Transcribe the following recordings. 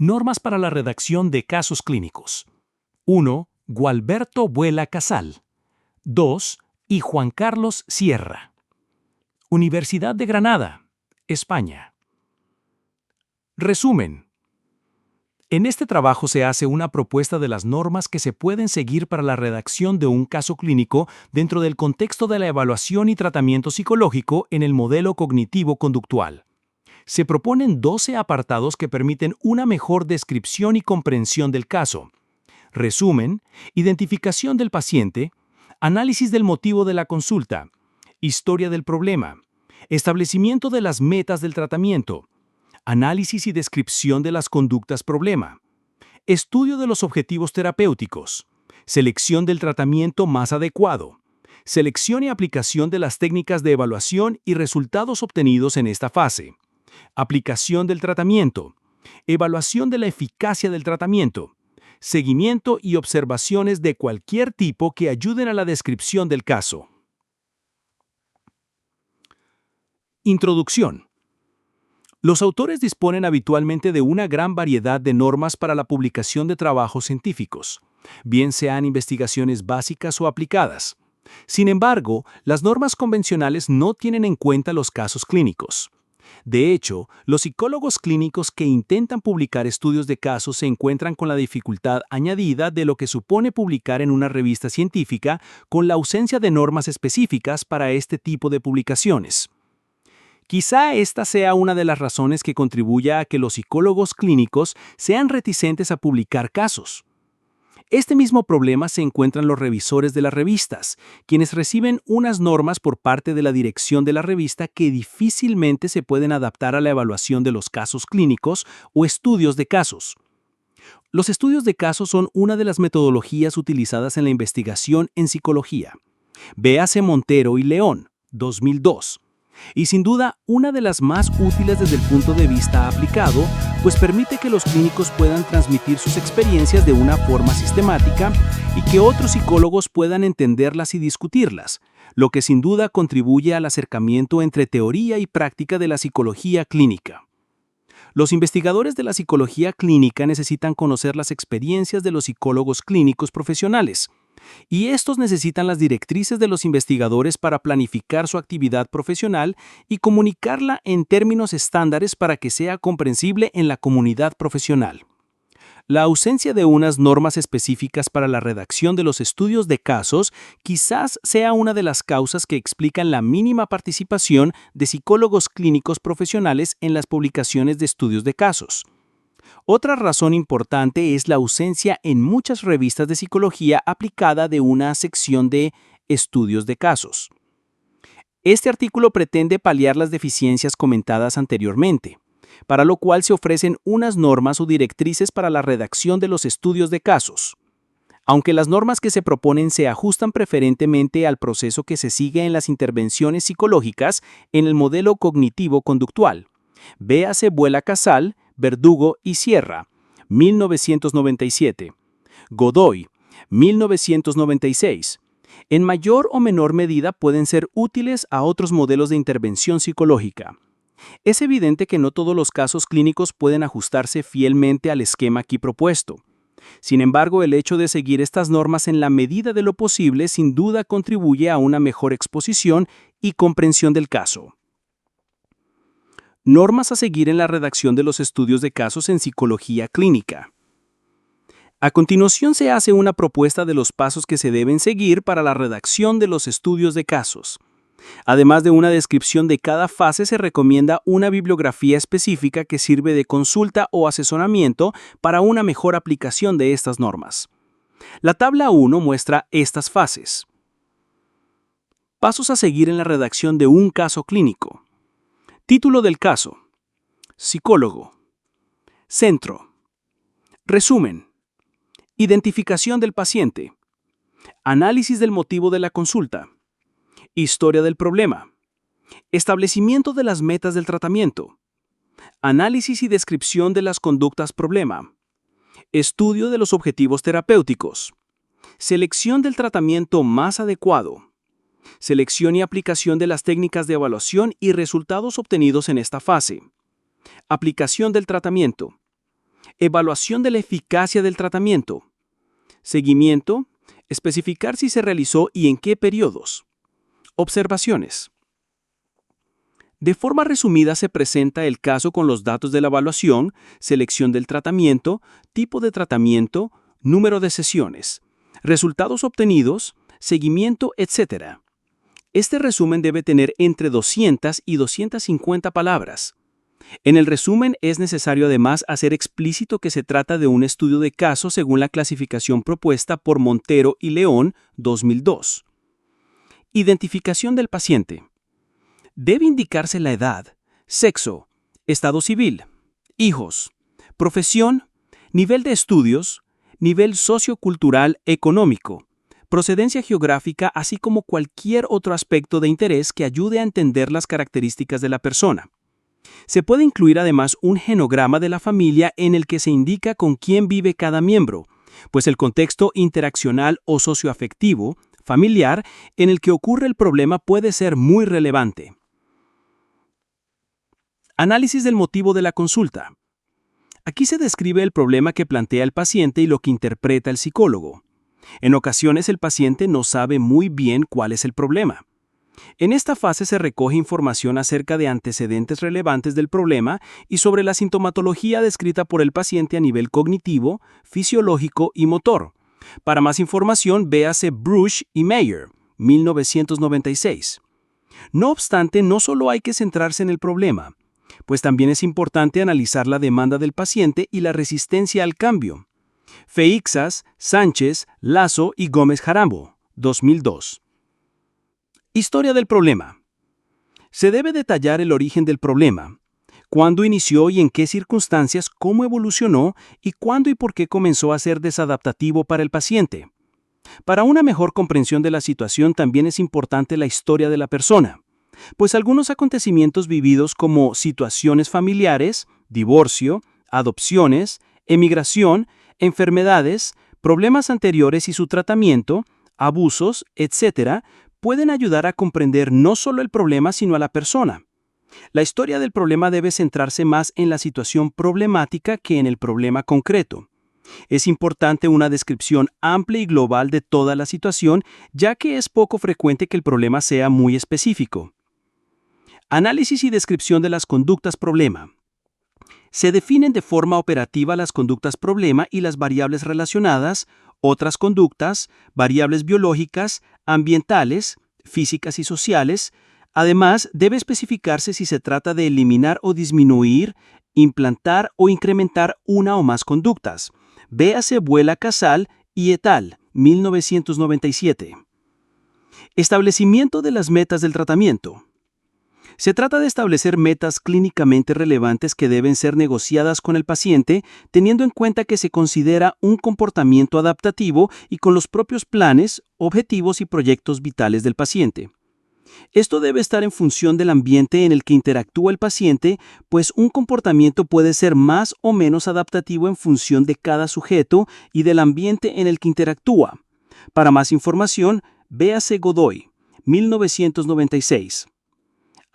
Normas para la redacción de casos clínicos. 1. Gualberto Buela Casal. 2. Y Juan Carlos Sierra. Universidad de Granada, España. Resumen. En este trabajo se hace una propuesta de las normas que se pueden seguir para la redacción de un caso clínico dentro del contexto de la evaluación y tratamiento psicológico en el modelo cognitivo-conductual. Se proponen 12 apartados que permiten una mejor descripción y comprensión del caso. Resumen, identificación del paciente, análisis del motivo de la consulta, historia del problema, establecimiento de las metas del tratamiento, análisis y descripción de las conductas problema, estudio de los objetivos terapéuticos, selección del tratamiento más adecuado, selección y aplicación de las técnicas de evaluación y resultados obtenidos en esta fase, aplicación del tratamiento, evaluación de la eficacia del tratamiento, seguimiento y observaciones de cualquier tipo que ayuden a la descripción del caso. Introducción. Los autores disponen habitualmente de una gran variedad de normas para la publicación de trabajos científicos, bien sean investigaciones básicas o aplicadas. Sin embargo, las normas convencionales no tienen en cuenta los casos clínicos. De hecho, los psicólogos clínicos que intentan publicar estudios de casos se encuentran con la dificultad añadida de lo que supone publicar en una revista científica con la ausencia de normas específicas para este tipo de publicaciones. Quizá esta sea una de las razones que contribuya a que los psicólogos clínicos sean reticentes a publicar casos. Este mismo problema se encuentra en los revisores de las revistas, quienes reciben unas normas por parte de la dirección de la revista que difícilmente se pueden adaptar a la evaluación de los casos clínicos o estudios de casos. Los estudios de casos son una de las metodologías utilizadas en la investigación en psicología. Véase Montero y León, 2002. Y sin duda una de las más útiles desde el punto de vista aplicado, pues permite que los clínicos puedan transmitir sus experiencias de una forma sistemática y que otros psicólogos puedan entenderlas y discutirlas, lo que sin duda contribuye al acercamiento entre teoría y práctica de la psicología clínica. Los investigadores de la psicología clínica necesitan conocer las experiencias de los psicólogos clínicos profesionales, y estos necesitan las directrices de los investigadores para planificar su actividad profesional y comunicarla en términos estándares para que sea comprensible en la comunidad profesional. La ausencia de unas normas específicas para la redacción de los estudios de casos quizás sea una de las causas que explican la mínima participación de psicólogos clínicos profesionales en las publicaciones de estudios de casos. Otra razón importante es la ausencia en muchas revistas de psicología aplicada de una sección de estudios de casos. Este artículo pretende paliar las deficiencias comentadas anteriormente, para lo cual se ofrecen unas normas o directrices para la redacción de los estudios de casos. Aunque las normas que se proponen se ajustan preferentemente al proceso que se sigue en las intervenciones psicológicas en el modelo cognitivo-conductual. Véase Buela Casal, Verdugo y Sierra, 1997. Godoy, 1996. En mayor o menor medida pueden ser útiles a otros modelos de intervención psicológica. Es evidente que no todos los casos clínicos pueden ajustarse fielmente al esquema aquí propuesto. Sin embargo, el hecho de seguir estas normas en la medida de lo posible sin duda contribuye a una mejor exposición y comprensión del caso. Normas a seguir en la redacción de los estudios de casos en psicología clínica. A continuación se hace una propuesta de los pasos que se deben seguir para la redacción de los estudios de casos. Además de una descripción de cada fase, se recomienda una bibliografía específica que sirve de consulta o asesoramiento para una mejor aplicación de estas normas. La tabla 1 muestra estas fases. Pasos a seguir en la redacción de un caso clínico. Título del caso. Psicólogo. Centro. Resumen. Identificación del paciente. Análisis del motivo de la consulta. Historia del problema. Establecimiento de las metas del tratamiento. Análisis y descripción de las conductas problema. Estudio de los objetivos terapéuticos. Selección del tratamiento más adecuado. Selección y aplicación de las técnicas de evaluación y resultados obtenidos en esta fase. Aplicación del tratamiento. Evaluación de la eficacia del tratamiento. Seguimiento. Especificar si se realizó y en qué periodos. Observaciones. De forma resumida se presenta el caso con los datos de la evaluación, selección del tratamiento, tipo de tratamiento, número de sesiones, resultados obtenidos, seguimiento, etc. Este resumen debe tener entre 200 y 250 palabras. En el resumen es necesario además hacer explícito que se trata de un estudio de caso según la clasificación propuesta por Montero y León, 2002. Identificación del paciente. Debe indicarse la edad, sexo, estado civil, hijos, profesión, nivel de estudios, nivel sociocultural económico, procedencia geográfica, así como cualquier otro aspecto de interés que ayude a entender las características de la persona. Se puede incluir además un genograma de la familia en el que se indica con quién vive cada miembro, pues el contexto interaccional o socioafectivo, familiar, en el que ocurre el problema puede ser muy relevante. Análisis del motivo de la consulta. Aquí se describe el problema que plantea el paciente y lo que interpreta el psicólogo. En ocasiones el paciente no sabe muy bien cuál es el problema. En esta fase se recoge información acerca de antecedentes relevantes del problema y sobre la sintomatología descrita por el paciente a nivel cognitivo, fisiológico y motor. Para más información, véase Bruch y Meyer, 1996. No obstante, no solo hay que centrarse en el problema, pues también es importante analizar la demanda del paciente y la resistencia al cambio. Feixas, Sánchez, Lazo y Gómez Jarambo, 2002. Historia del problema. Se debe detallar el origen del problema, cuándo inició y en qué circunstancias, cómo evolucionó y cuándo y por qué comenzó a ser desadaptativo para el paciente. Para una mejor comprensión de la situación también es importante la historia de la persona, pues algunos acontecimientos vividos como situaciones familiares, divorcio, adopciones, emigración, enfermedades, problemas anteriores y su tratamiento, abusos, etc., pueden ayudar a comprender no solo el problema sino a la persona. La historia del problema debe centrarse más en la situación problemática que en el problema concreto. Es importante una descripción amplia y global de toda la situación, ya que es poco frecuente que el problema sea muy específico. Análisis y descripción de las conductas problema. Se definen de forma operativa las conductas problema y las variables relacionadas, otras conductas, variables biológicas, ambientales, físicas y sociales. Además, debe especificarse si se trata de eliminar o disminuir, implantar o incrementar una o más conductas. Véase Vuela Casal y et al., 1997. Establecimiento de las metas del tratamiento. Se trata de establecer metas clínicamente relevantes que deben ser negociadas con el paciente, teniendo en cuenta que se considera un comportamiento adaptativo y con los propios planes, objetivos y proyectos vitales del paciente. Esto debe estar en función del ambiente en el que interactúa el paciente, pues un comportamiento puede ser más o menos adaptativo en función de cada sujeto y del ambiente en el que interactúa. Para más información, véase Godoy, 1996.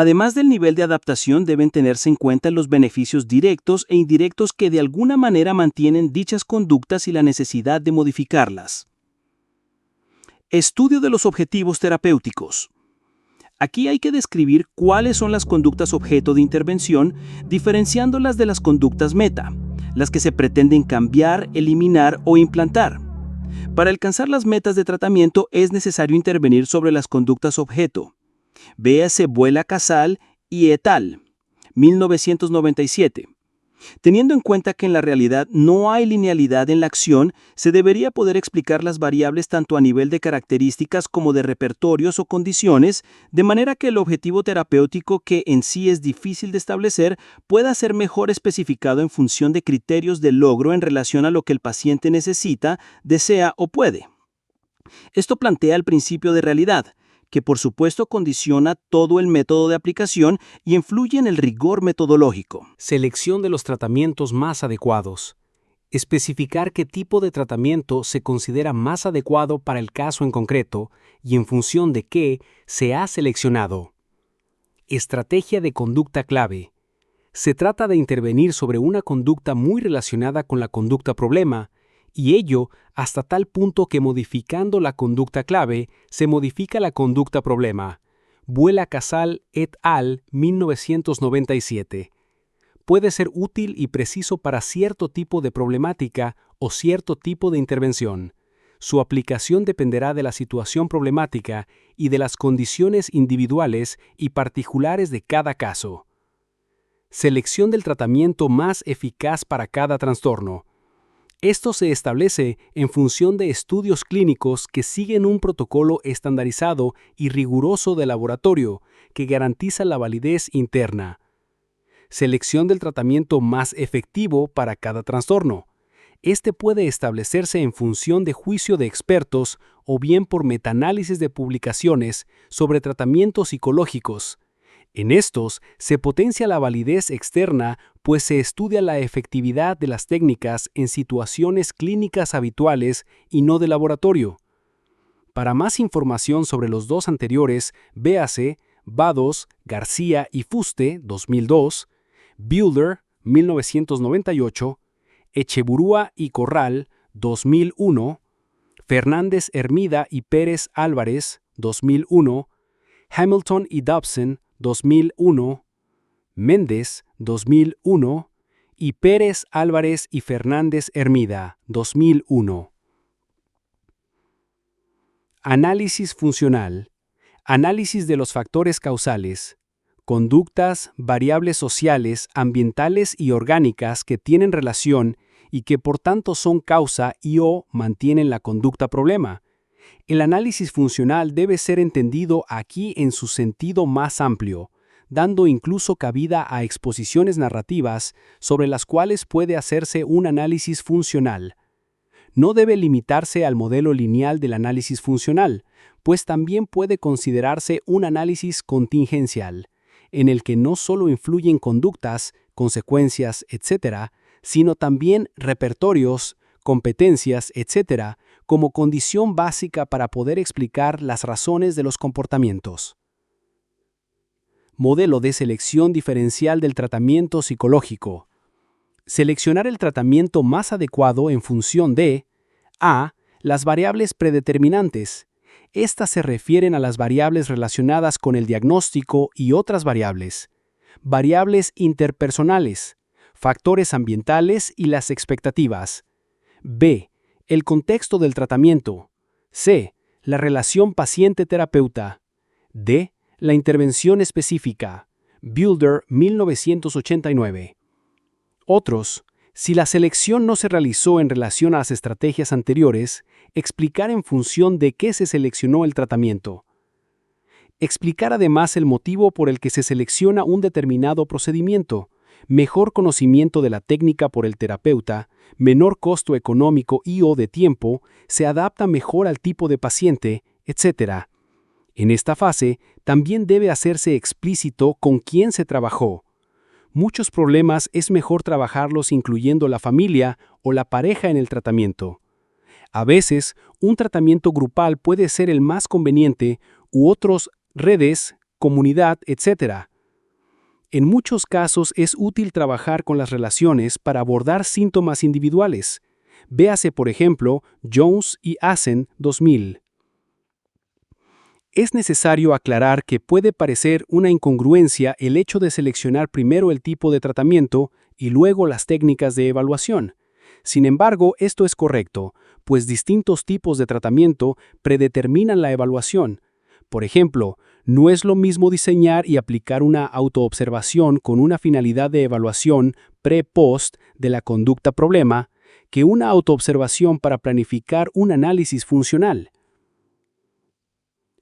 Además del nivel de adaptación, deben tenerse en cuenta los beneficios directos e indirectos que de alguna manera mantienen dichas conductas y la necesidad de modificarlas. Estudio de los objetivos terapéuticos. Aquí hay que describir cuáles son las conductas objeto de intervención, diferenciándolas de las conductas meta, las que se pretenden cambiar, eliminar o implantar. Para alcanzar las metas de tratamiento es necesario intervenir sobre las conductas objeto. Véase Vuela Casal y et al., 1997. Teniendo en cuenta que en la realidad no hay linealidad en la acción, se debería poder explicar las variables tanto a nivel de características como de repertorios o condiciones, de manera que el objetivo terapéutico, que en sí es difícil de establecer, pueda ser mejor especificado en función de criterios de logro en relación a lo que el paciente necesita, desea o puede. Esto plantea el principio de realidad, que por supuesto condiciona todo el método de aplicación y influye en el rigor metodológico. Selección de los tratamientos más adecuados. Especificar qué tipo de tratamiento se considera más adecuado para el caso en concreto y en función de qué se ha seleccionado. Estrategia de conducta clave. Se trata de intervenir sobre una conducta muy relacionada con la conducta problema, y ello hasta tal punto que modificando la conducta clave, se modifica la conducta problema. Vuela Casal et al. 1997. Puede ser útil y preciso para cierto tipo de problemática o cierto tipo de intervención. Su aplicación dependerá de la situación problemática y de las condiciones individuales y particulares de cada caso. Selección del tratamiento más eficaz para cada trastorno. Esto se establece en función de estudios clínicos que siguen un protocolo estandarizado y riguroso de laboratorio que garantiza la validez interna. Selección del tratamiento más efectivo para cada trastorno. Este puede establecerse en función de juicio de expertos o bien por metaanálisis de publicaciones sobre tratamientos psicológicos. En estos se potencia la validez externa, pues se estudia la efectividad de las técnicas en situaciones clínicas habituales y no de laboratorio. Para más información sobre los dos anteriores, véase Vados, García y Fuste, 2002, Builder, 1998, Echeburúa y Corral, 2001, Fernández Hermida y Pérez Álvarez, 2001, Hamilton y Dobson, 2001, Méndez, 2001, y Pérez Álvarez y Fernández Hermida, 2001. Análisis funcional. Análisis de los factores causales, conductas, variables sociales, ambientales y orgánicas que tienen relación y que por tanto son causa y/o mantienen la conducta problema. El análisis funcional debe ser entendido aquí en su sentido más amplio, dando incluso cabida a exposiciones narrativas sobre las cuales puede hacerse un análisis funcional. No debe limitarse al modelo lineal del análisis funcional, pues también puede considerarse un análisis contingencial, en el que no solo influyen conductas, consecuencias, etc., sino también repertorios, competencias, etc., como condición básica para poder explicar las razones de los comportamientos. Modelo de selección diferencial del tratamiento psicológico. Seleccionar el tratamiento más adecuado en función de a. Las variables predeterminantes. Estas se refieren a las variables relacionadas con el diagnóstico y otras variables. Variables interpersonales, factores ambientales y las expectativas. B. El contexto del tratamiento. C. La relación paciente-terapeuta. D. La intervención específica. Builder, 1989. Otros. Si la selección no se realizó en relación a las estrategias anteriores, explicar en función de qué se seleccionó el tratamiento. Explicar además el motivo por el que se selecciona un determinado procedimiento, mejor conocimiento de la técnica por el terapeuta, menor costo económico y/o de tiempo, se adapta mejor al tipo de paciente, etc. En esta fase, también debe hacerse explícito con quién se trabajó. Muchos problemas es mejor trabajarlos incluyendo la familia o la pareja en el tratamiento. A veces, un tratamiento grupal puede ser el más conveniente u otros redes, comunidad, etc. En muchos casos es útil trabajar con las relaciones para abordar síntomas individuales. Véase, por ejemplo, Jones y Assen, 2000. Es necesario aclarar que puede parecer una incongruencia el hecho de seleccionar primero el tipo de tratamiento y luego las técnicas de evaluación. Sin embargo, esto es correcto, pues distintos tipos de tratamiento predeterminan la evaluación. Por ejemplo, no es lo mismo diseñar y aplicar una autoobservación con una finalidad de evaluación pre-post de la conducta problema que una autoobservación para planificar un análisis funcional.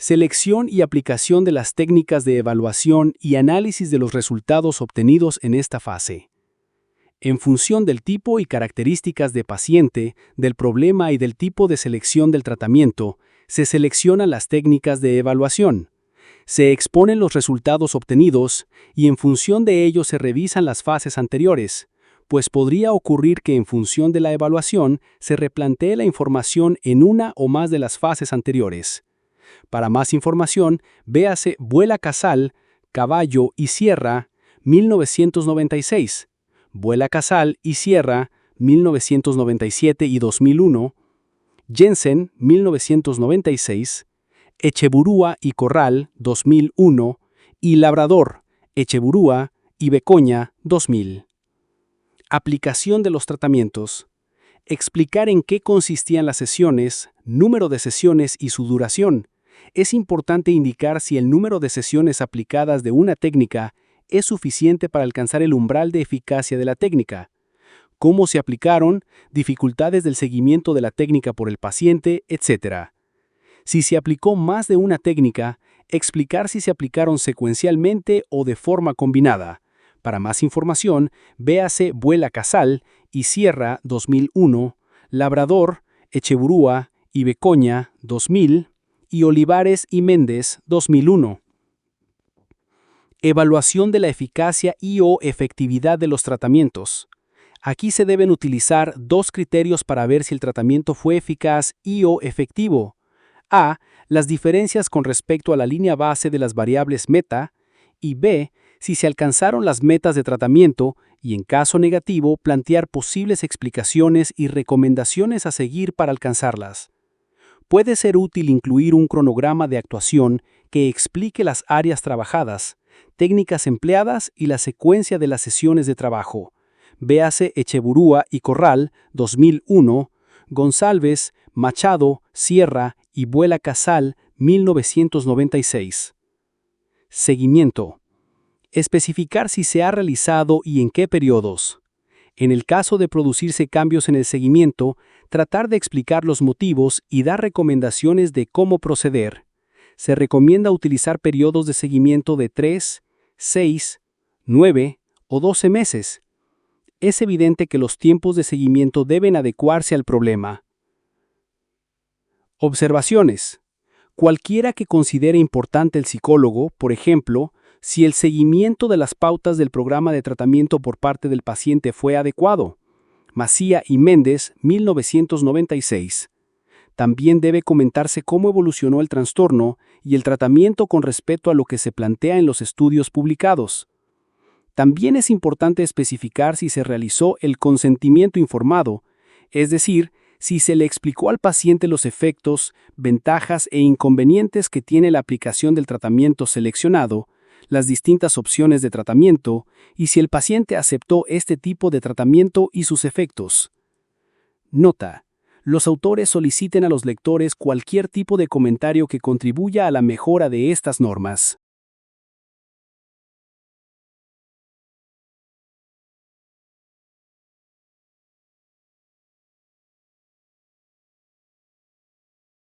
Selección y aplicación de las técnicas de evaluación y análisis de los resultados obtenidos en esta fase. En función del tipo y características de paciente, del problema y del tipo de selección del tratamiento, se seleccionan las técnicas de evaluación. Se exponen los resultados obtenidos y en función de ello se revisan las fases anteriores, pues podría ocurrir que en función de la evaluación se replantee la información en una o más de las fases anteriores. Para más información, véase Vuela Casal, Caballo y Sierra, 1996, Vuela Casal y Sierra, 1997 y 2001, Jensen, 1996, Echeburúa y Corral, 2001, y Labrador, Echeburúa y Becoña, 2000. Aplicación de los tratamientos. Explicar en qué consistían las sesiones, número de sesiones y su duración. Es importante indicar si el número de sesiones aplicadas de una técnica es suficiente para alcanzar el umbral de eficacia de la técnica, cómo se aplicaron, dificultades del seguimiento de la técnica por el paciente, etc. Si se aplicó más de una técnica, explicar si se aplicaron secuencialmente o de forma combinada. Para más información, véase Vuela Casal y Sierra 2001, Labrador, Echeburúa y Becoña 2000 y Olivares y Méndez 2001. Evaluación de la eficacia y/o efectividad de los tratamientos. Aquí se deben utilizar dos criterios para ver si el tratamiento fue eficaz y/o efectivo. A. Las diferencias con respecto a la línea base de las variables meta, y B. Si se alcanzaron las metas de tratamiento y, en caso negativo, plantear posibles explicaciones y recomendaciones a seguir para alcanzarlas. Puede ser útil incluir un cronograma de actuación que explique las áreas trabajadas, técnicas empleadas y la secuencia de las sesiones de trabajo. Véase Echeburúa y Corral, 2001, González, Machado, Sierra y Vuela Casal, 1996. Seguimiento. Especificar si se ha realizado y en qué periodos. En el caso de producirse cambios en el seguimiento, tratar de explicar los motivos y dar recomendaciones de cómo proceder. Se recomienda utilizar periodos de seguimiento de 3, 6, 9 o 12 meses. Es evidente que los tiempos de seguimiento deben adecuarse al problema. Observaciones. Cualquiera que considere importante el psicólogo, por ejemplo, si el seguimiento de las pautas del programa de tratamiento por parte del paciente fue adecuado. Macía y Méndez, 1996. También debe comentarse cómo evolucionó el trastorno y el tratamiento con respecto a lo que se plantea en los estudios publicados. También es importante especificar si se realizó el consentimiento informado, es decir, si se le explicó al paciente los efectos, ventajas e inconvenientes que tiene la aplicación del tratamiento seleccionado, las distintas opciones de tratamiento y si el paciente aceptó este tipo de tratamiento y sus efectos. Nota: los autores soliciten a los lectores cualquier tipo de comentario que contribuya a la mejora de estas normas.